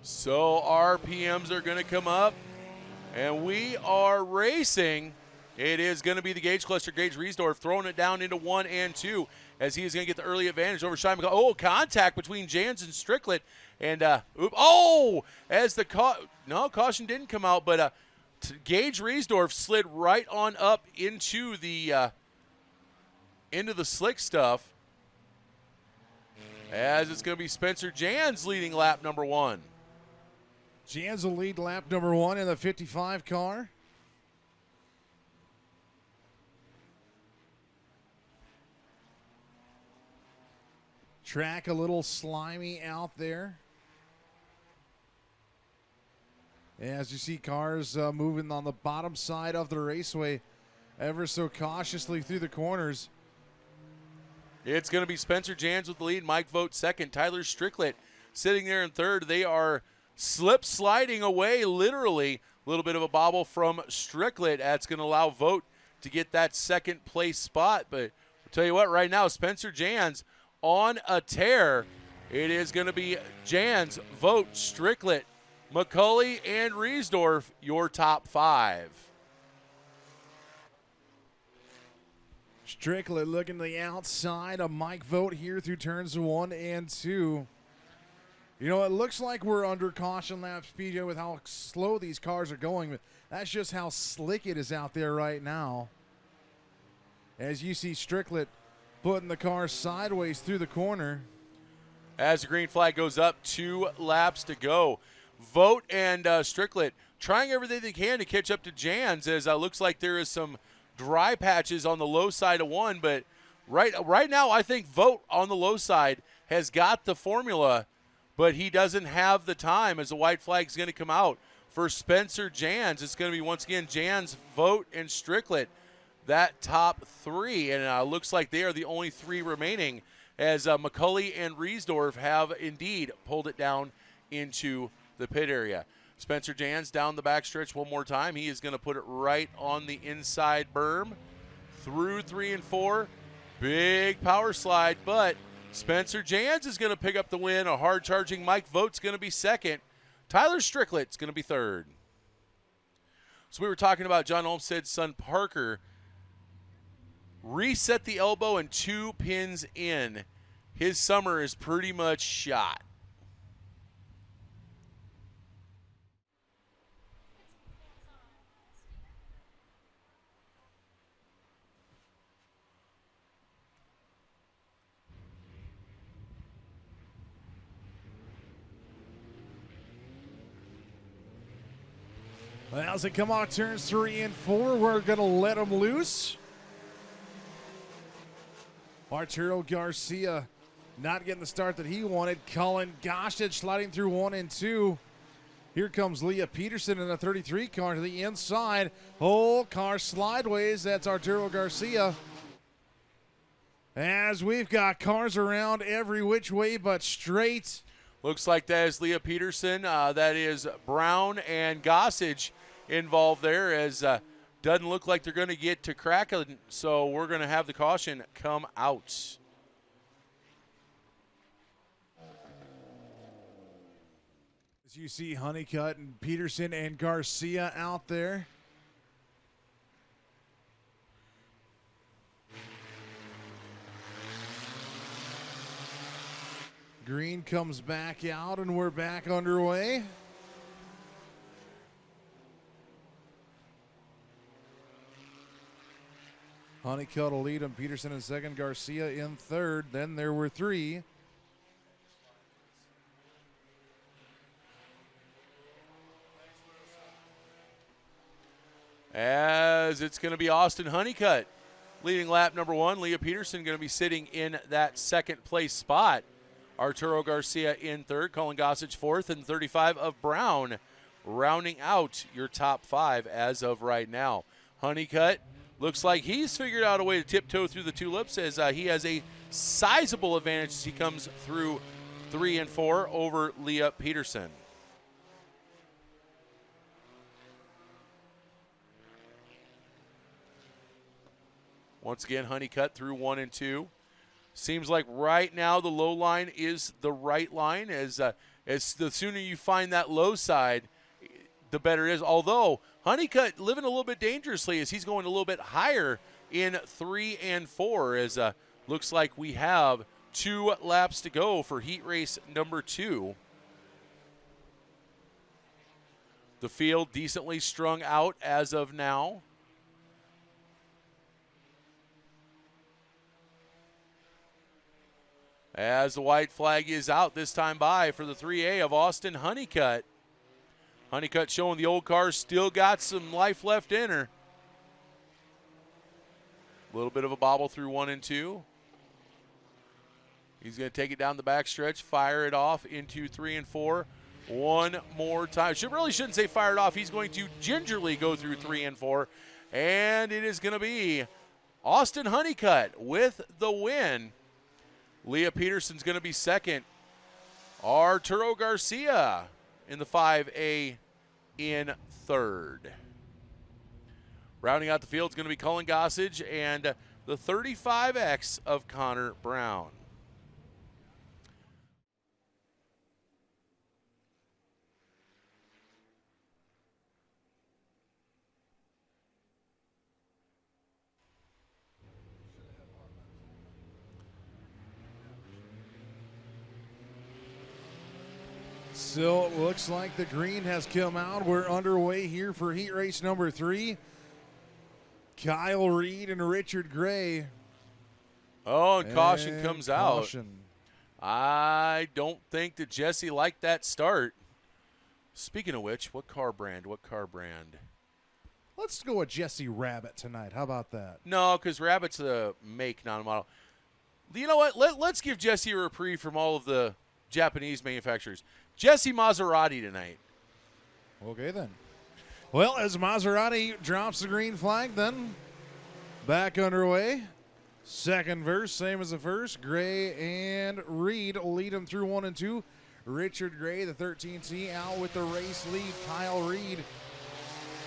So RPMs are going to come up, and we are racing. It is going to be the Gage Cluster, Gage Riesdorf, throwing it down into 1 and 2 as he is going to get the early advantage over Shine. Oh, contact between Jans and Stricklet. And, as the caution didn't come out, but Gage Riesdorf slid right on up into the slick stuff, as it's going to be Spencer Jans leading lap number 1. Jans will lead lap number 1 in the 55 car. Track a little slimy out there. As you see cars moving on the bottom side of the raceway ever so cautiously through the corners. It's going to be Spencer Jans with the lead, Mike Vogt second, Tyler Stricklet sitting there in third. They are sliding away, literally. A little bit of a bobble from Stricklet. That's going to allow Vogt to get that second place spot. But I'll tell you what, right now, Spencer Jans on a tear. It is going to be Jans, Vogt, Stricklet, McCulley, and Riesdorf, your top 5. Stricklet looking to the outside of Mike Vogt here through turns 1 and 2. You know, it looks like we're under caution lap speed with how slow these cars are going, but that's just how slick it is out there right now. As you see Stricklet putting the car sideways through the corner. As the green flag goes up, 2 laps to go. Vogt and Stricklet trying everything they can to catch up to Jans, as looks like there is some dry patches on the low side of 1, but right now I think Vogt on the low side has got the formula, but he doesn't have the time, as the white flag is going to come out for Spencer Jans. It's going to be once again Jans, Vogt, and Stricklet, that top 3, and looks like they are the only 3 remaining, as McCulley and Riesdorf have indeed pulled it down into the pit area. Spencer Jans down the backstretch one more time. He is going to put it right on the inside berm through 3 and 4. Big power slide, but Spencer Jans is going to pick up the win. A hard-charging Mike Vogt's going to be second. Tyler Stricklet's going to be third. So we were talking about John Olmsted's son Parker. Reset the elbow and 2 pins in. His summer is pretty much shot. Well, as they come on turns 3 and 4, we're going to let them loose. Arturo Garcia not getting the start that he wanted. Colin Gossage sliding through 1 and 2. Here comes Leah Peterson in the 33 car to the inside. Whole car slideways. That's Arturo Garcia. As we've got cars around every which way but straight. Looks like that is Leah Peterson. That is Brown and Gossage involved there, as doesn't look like they're going to get to Kraken, so we're going to have the caution come out. As you see Honeycutt and Peterson and Garcia out there. Green comes back out and we're back underway. Honeycutt will lead him, Peterson in second, Garcia in third. Then there were 3. As it's going to be Austin Honeycutt leading lap number 1. Leah Peterson going to be sitting in that second place spot. Arturo Garcia in third, Colin Gossage fourth, and 35 of Brown rounding out your top 5 as of right now. Honeycutt looks like he's figured out a way to tiptoe through the tulips, as he has a sizable advantage as he comes through 3 and 4 over Leah Peterson. Once again, Honeycutt through 1 and 2. Seems like right now the low line is the right line, as It's the sooner you find that low side, the better it is. Although Honeycutt living a little bit dangerously as he's going a little bit higher in 3 and 4, as looks like we have 2 laps to go for heat race number 2. The field decently strung out as of now. As the white flag is out this time by for the 3A of Austin Honeycutt. Honeycutt showing the old car still got some life left in her. A little bit of a bobble through 1 and 2. He's going to take it down the backstretch, fire it off into 3 and 4. One more time. Really shouldn't say fire it off. He's going to gingerly go through 3 and 4. And it is going to be Austin Honeycutt with the win. Leah Peterson's going to be second. Arturo Garcia in the 5A in third. Rounding out the field is going to be Cullen Gossage and the 35X of Connor Brown. So it looks like the green has come out. We're underway here for heat race number 3. Kyle Reed and Richard Gray. Oh, and caution comes out. Caution. I don't think that Jesse liked that start. Speaking of which, what car brand? Let's go with Jesse Rabbit tonight. How about that? No, because Rabbit's a make, not a model. You know what? Let's give Jesse a reprieve from all of the Japanese manufacturers. Jesse Maserati tonight. Okay, then. Well, as Maserati drops the green flag, then back underway. Second verse, same as the first. Gray and Reed lead them through 1 and 2. Richard Gray, the 13C, out with the race lead. Kyle Reed,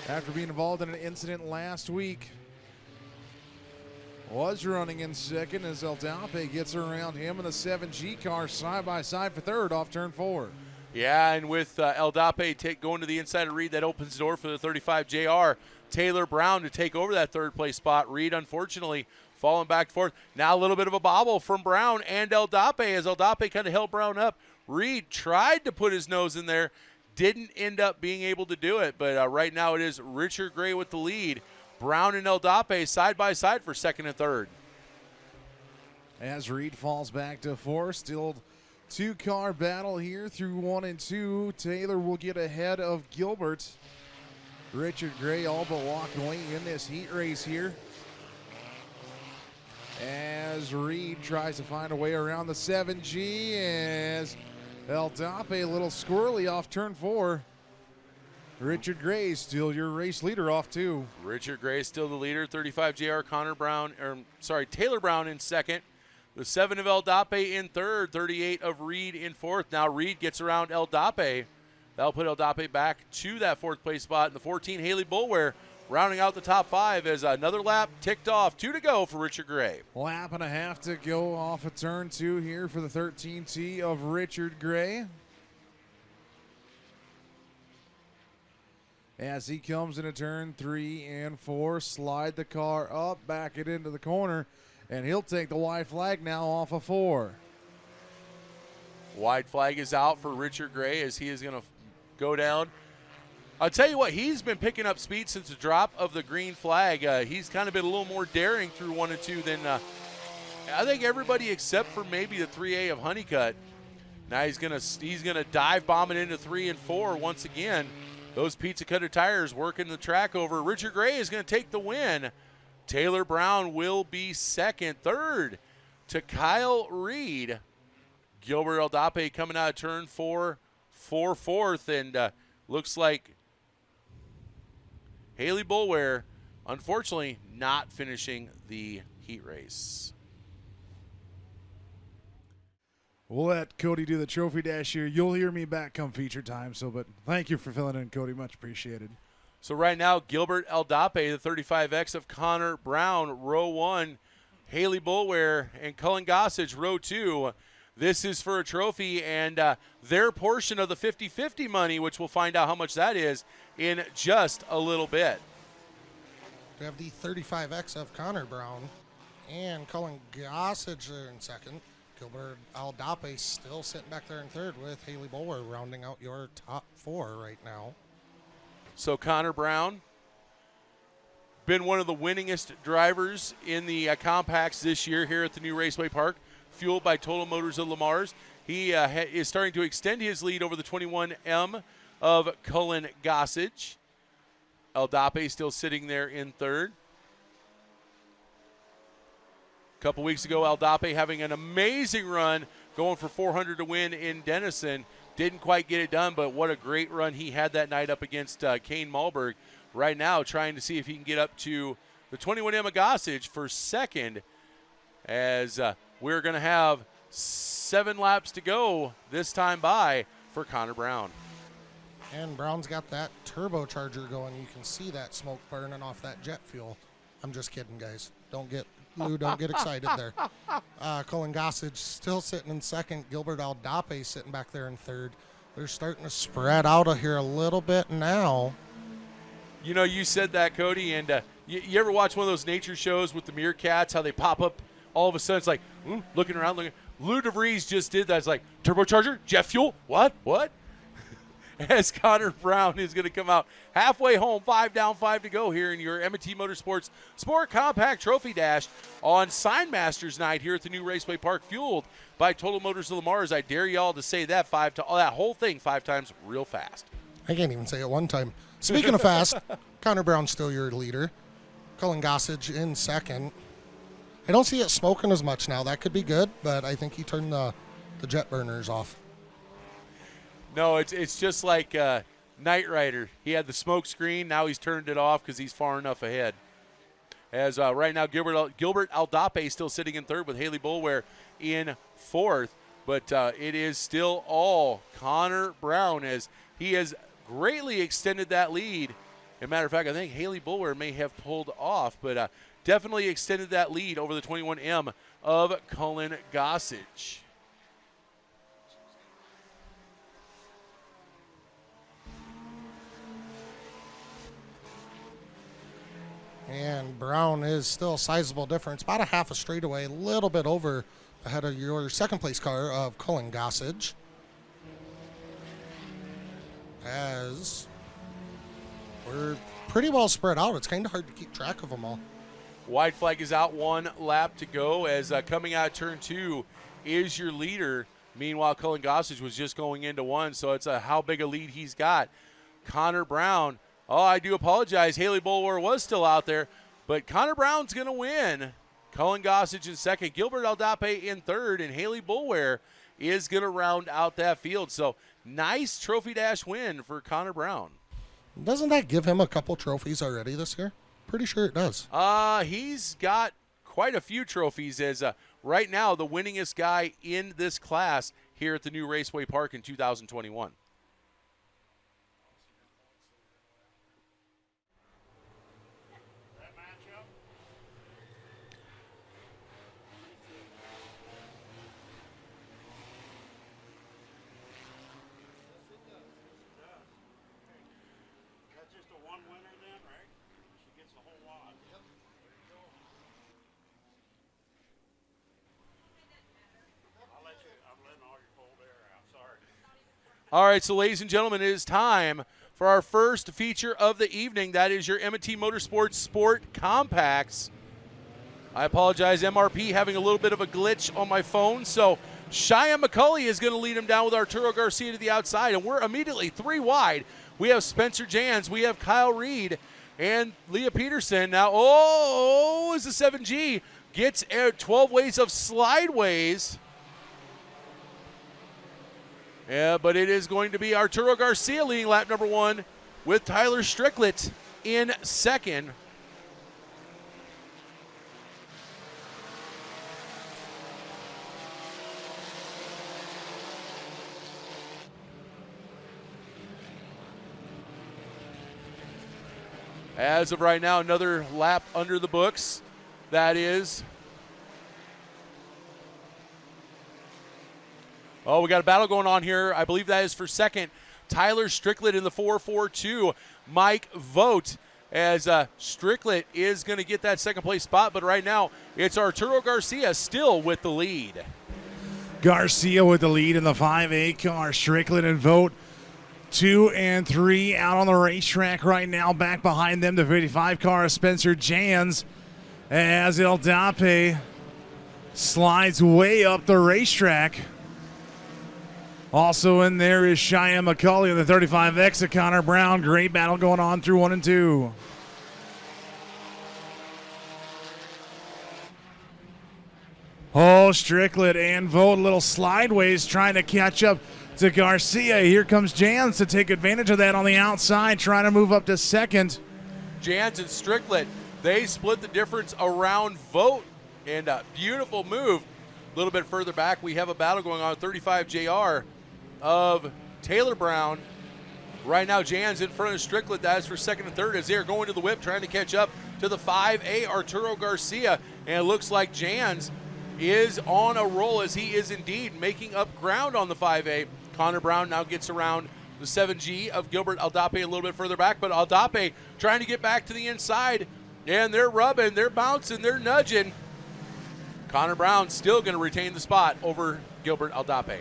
after being involved in an incident last week, was running in second as Eldape gets around him in the 7G car side by side for third off turn 4. Yeah, and with Eldape going to the inside of Reed, that opens the door for the 35 JR. Taylor Brown to take over that third place spot. Reed, unfortunately, falling back and forth. Now a little bit of a bobble from Brown and Eldape as Eldape kind of held Brown up. Reed tried to put his nose in there, didn't end up being able to do it, but right now it is Richard Gray with the lead. Brown and Eldape side by side for second and third. As Reed falls back to 4, still 2-car battle here through 1 and 2. Taylor will get ahead of Gilbert. Richard Gray all but walked away in this heat race here. As Reed tries to find a way around the 7G as Eldape a little squirrely off turn 4. Richard Gray still your race leader off 2. Richard Gray still the leader. 35 JR Taylor Brown in second. The 7 of Eldape in third. 38 of Reed in fourth. Now Reed gets around Eldape. That'll put Eldape back to that fourth place spot. And the 14 Haley Boulware rounding out the top 5 as another lap ticked off. 2 to go for Richard Gray. Lap and a half to go off of turn 2 here for the 13T of Richard Gray. As he comes into turn 3 and 4, slide the car up, back it into the corner, and he'll take the white flag now off of 4. White flag is out for Richard Gray as he is going to go down. I'll tell you what, he's been picking up speed since the drop of the green flag. He's kind of been a little more daring through 1 and 2 than I think everybody except for maybe the 3A of Honeycutt. Now he's gonna dive bomb it into 3 and 4 once again. Those pizza cutter tires working the track over. Richard Gray is going to take the win. Taylor Brown will be second. Third to Kyle Reed. Gilbert Eldape coming out of turn 4 for fourth. And looks like Haley Boulware, unfortunately, not finishing the heat race. We'll let Cody do the trophy dash here. You'll hear me back come feature time. But thank you for filling in, Cody. Much appreciated. So right now, Gilbert Eldape, the 35X of Connor Brown, row 1. Haley Boulware and Cullen Gossage, row 2. This is for a trophy and their portion of the 50-50 money, which we'll find out how much that is in just a little bit. We have the 35X of Connor Brown and Cullen Gossage there in second. Gilbert Aldape still sitting back there in third with Haley Bulwer rounding out your top four right now. So Connor Brown, been one of the winningest drivers in the compacts this year here at the new Raceway Park, fueled by Total Motors of Lamar's. He is starting to extend his lead over the 21M of Cullen Gossage. Aldape still sitting there in third. A couple weeks ago, Aldape having an amazing run, going for 400 to win in Denison. Didn't quite get it done, but what a great run he had that night up against Kane Malberg. Right now, trying to see if he can get up to the 21M of Gossage for second, as we're going to have 7 laps to go this time by for Connor Brown. And Brown's got that turbocharger going. You can see that smoke burning off that jet fuel. I'm just kidding, guys. Don't get excited there. Cullen Gossage still sitting in second. Gilbert Aldape sitting back there in third. They're starting to spread out of here a little bit now. You know, you said that, Cody, and you ever watch one of those nature shows with the meerkats, how they pop up all of a sudden? It's like, looking around. Lou DeVries just did that. It's like, turbocharger, jet fuel, what? As Connor Brown is going to come out halfway home, 5 down, 5 to go here in your M&T Motorsports Sport Compact Trophy Dash on Signmasters night here at the new Raceway Park, fueled by Total Motors of Lamar's. I dare y'all to say that that whole thing 5 times real fast. I can't even say it one time. Speaking of fast, Connor Brown's still your leader. Cullen Gossage in second. I don't see it smoking as much now. That could be good, but I think he turned the jet burners off. No, it's just like Knight Rider. He had the smoke screen. Now he's turned it off because he's far enough ahead. As right now, Gilbert Aldape still sitting in third with Haley Bulwer in fourth. But it is still all Connor Brown, as he has greatly extended that lead. As a matter of fact, I think Haley Bulwer may have pulled off, but definitely extended that lead over the 21M of Cullen Gossage. And Brown is still a sizable difference, about a half a straightaway, a little bit over ahead of your second place car of Cullen Gossage. As we're pretty well spread out, it's kind of hard to keep track of them all. White flag is out, 1 lap to go, as coming out of turn 2 is your leader. Meanwhile, Cullen Gossage was just going into 1, so it's how big a lead he's got. Connor Brown, I do apologize. Haley Bulwer was still out there, but Connor Brown's going to win. Cullen Gossage in second, Gilbert Aldape in third, and Haley Bulwer is going to round out that field. So nice Trophy Dash win for Connor Brown. Doesn't that give him a couple trophies already this year? Pretty sure it does. He's got quite a few trophies, as right now the winningest guy in this class here at the new Raceway Park in 2021. All right, so ladies and gentlemen, it is time for our first feature of the evening. That is your M&T Motorsports Sport Compacts. I apologize, MRP having a little bit of a glitch on my phone, so Cheyenne McCulley is going to lead him down with Arturo Garcia to the outside, and we're immediately 3 wide. We have Spencer Jans, we have Kyle Reed, and Leah Peterson. Now, is the 7G gets 12 ways of slideways. Yeah, but it is going to be Arturo Garcia leading lap number 1 with Tyler Stricklet in second. As of right now, another lap under the books. That is Oh, we got a battle going on here. I believe that is for second. Tyler Strickland in the 4.42. Mike Vogt, as Strickland is going to get that second place spot, but right now it's Arturo Garcia still with the lead. Garcia with the lead in the 5A car. Strickland and Vogt 2 and 3 out on the racetrack right now. Back behind them, the 55 car, Spencer Jans, as El Dape slides way up the racetrack. Also in there is Cheyenne McCauley in the 35X of Connor Brown. Great battle going on through 1 and 2. Oh, Strickland and Vogt a little slideways trying to catch up to Garcia. Here comes Jans to take advantage of that on the outside, trying to move up to second. Jans and Strickland, they split the difference around Vogt, and a beautiful move. A little bit further back, we have a battle going on, 35 JR of Taylor Brown. Right now, Jans in front of Strickland. That is for second and third as they're going to the whip, trying to catch up to the 5A, Arturo Garcia. And it looks like Jans is on a roll, as he is indeed making up ground on the 5A. Connor Brown now gets around the 7G of Gilbert Aldape a little bit further back, but Aldape trying to get back to the inside, and they're rubbing, they're bouncing, they're nudging. Connor Brown still going to retain the spot over Gilbert Aldape.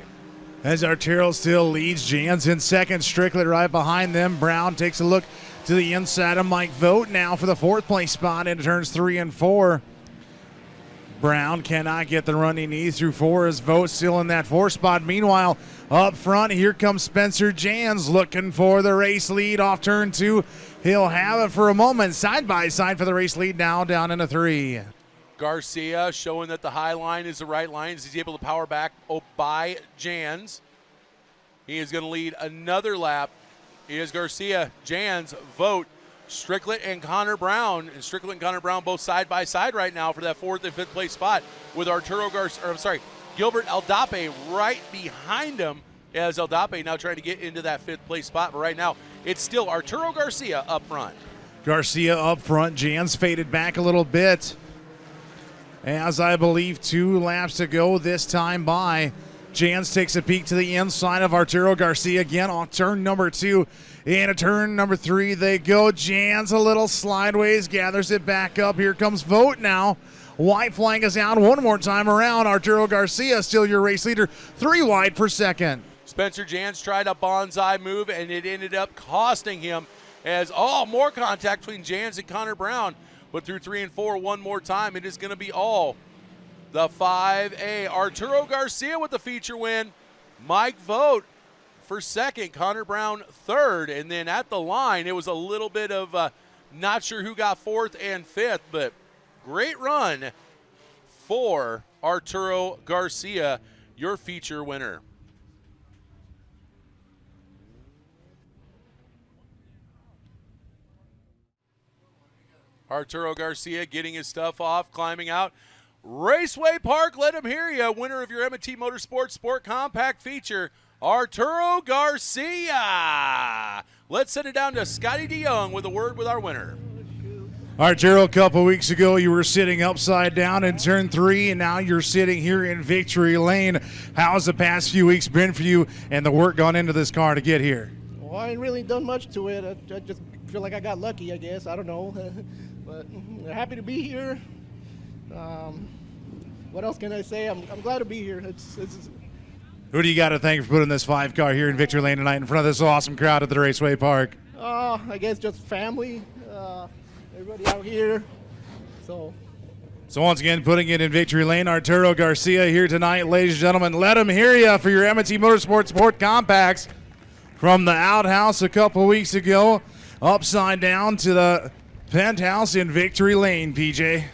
As Arturo still leads, Jans in second, Strickland right behind them. Brown takes a look to the inside of Mike Vogt now for the fourth place spot into turns 3 and 4. Brown cannot get the run he needs through 4 as Vogt still in that 4 spot. Meanwhile, up front, here comes Spencer Jans looking for the race lead off turn 2. He'll have it for a moment, side by side for the race lead now down into 3. Garcia showing that the high line is the right line as he's able to power back by Jans. He is going to lead another lap. It is Garcia, Jans, Vogt, Strickland and Connor Brown. And Strickland and Connor Brown both side by side right now for that 4th and 5th place spot, with Gilbert Aldape right behind him, as Aldape now trying to get into that 5th place spot. But right now, it's still Arturo Garcia up front. Garcia up front. Jans faded back a little bit, as I believe 2 laps to go this time by. Jans takes a peek to the inside of Arturo Garcia again on turn number 2. Into turn number 3 they go. Jans a little slideways, gathers it back up. Here comes Vogt now. White flag is out one more time around. Arturo Garcia still your race leader. 3 wide for second. Spencer Jans tried a bonsai move, and it ended up costing him, as more contact between Jans and Connor Brown. But through 3 and 4 one more time, it is going to be all the 5A. Arturo Garcia with the feature win. Mike Vogt for second. Connor Brown third. And then at the line, it was a little bit of not sure who got 4th and 5th, but great run for Arturo Garcia, your feature winner. Arturo Garcia getting his stuff off, climbing out. Raceway Park, let him hear you. Winner of your M&T Motorsports Sport Compact feature, Arturo Garcia. Let's send it down to Scotty DeYoung with a word with our winner. Arturo, a couple weeks ago, you were sitting upside down in turn 3, and now you're sitting here in victory lane. How's the past few weeks been for you and the work gone into this car to get here? Well, I ain't really done much to it. I just feel like I got lucky, I guess. I don't know. But happy to be here. What else can I say? I'm glad to be here. Who do you got to thank for putting this 5 car here in victory lane tonight in front of this awesome crowd at the Raceway Park? I guess just family, everybody out here. So once again, putting it in victory lane, Arturo Garcia here tonight. Ladies and gentlemen, let him hear you for your M&T Motorsports Sport Compacts from the outhouse a couple weeks ago, upside down to the penthouse in victory lane, PJ.